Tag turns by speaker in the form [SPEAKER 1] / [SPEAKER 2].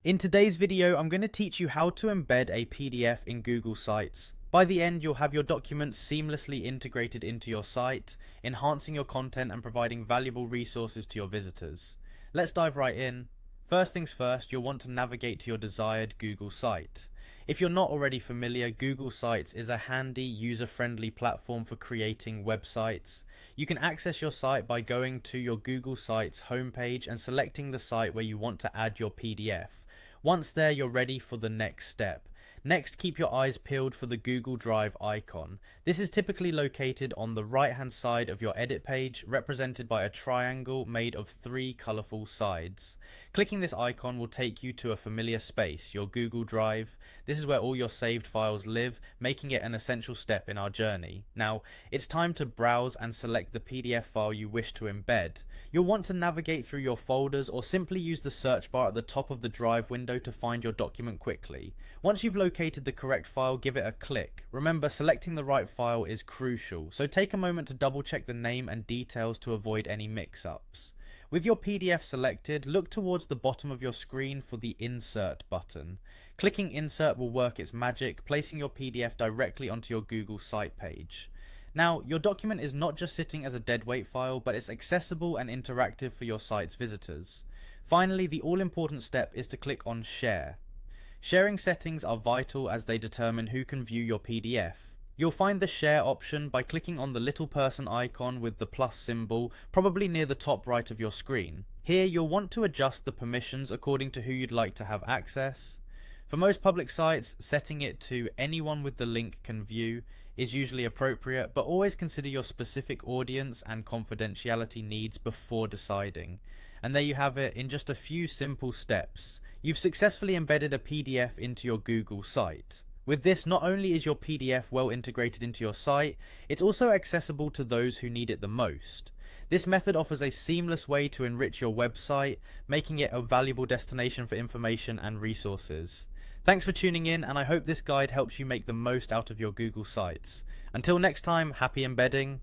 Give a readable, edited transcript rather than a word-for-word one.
[SPEAKER 1] In today's video, I'm going to teach you how to embed a PDF in Google Sites. By the end, you'll have your documents seamlessly integrated into your site, enhancing your content and providing valuable resources to your visitors. Let's dive right in. First things first, you'll want to navigate to your desired Google site. If you're not already familiar, Google Sites is a handy, user-friendly platform for creating websites. You can access your site by going to your Google Sites homepage and selecting the site where you want to add your PDF. Once there, you're ready for the next step. Next, keep your eyes peeled for the Google Drive icon. This is typically located on the right-hand side of your edit page, represented by a triangle made of three colourful sides. Clicking this icon will take you to a familiar space, your Google Drive. This is where all your saved files live, making it an essential step in our journey. Now, it's time to browse and select the PDF file you wish to embed. You'll want to navigate through your folders or simply use the search bar at the top of the Drive window to find your document quickly. Once you've located the correct file, give it a click. Remember, selecting the right file is crucial, so take a moment to double check the name and details to avoid any mix-ups. With your PDF selected, look towards the bottom of your screen for the Insert button. Clicking Insert will work its magic, placing your PDF directly onto your Google site page. Now, your document is not just sitting as a deadweight file, but it's accessible and interactive for your site's visitors. Finally, the all-important step is to click on Share. Sharing settings are vital as they determine who can view your PDF. You'll find the Share option by clicking on the little person icon with the plus symbol, probably near the top right of your screen. Here, you'll want to adjust the permissions according to who you'd like to have access. For most public sites, setting it to anyone with the link can view is usually appropriate, but always consider your specific audience and confidentiality needs before deciding. And there you have it, in just a few simple steps. You've successfully embedded a PDF into your Google site. With this, not only is your PDF well integrated into your site, it's also accessible to those who need it the most. This method offers a seamless way to enrich your website, making it a valuable destination for information and resources. Thanks for tuning in, and I hope this guide helps you make the most out of your Google sites. Until next time, happy embedding.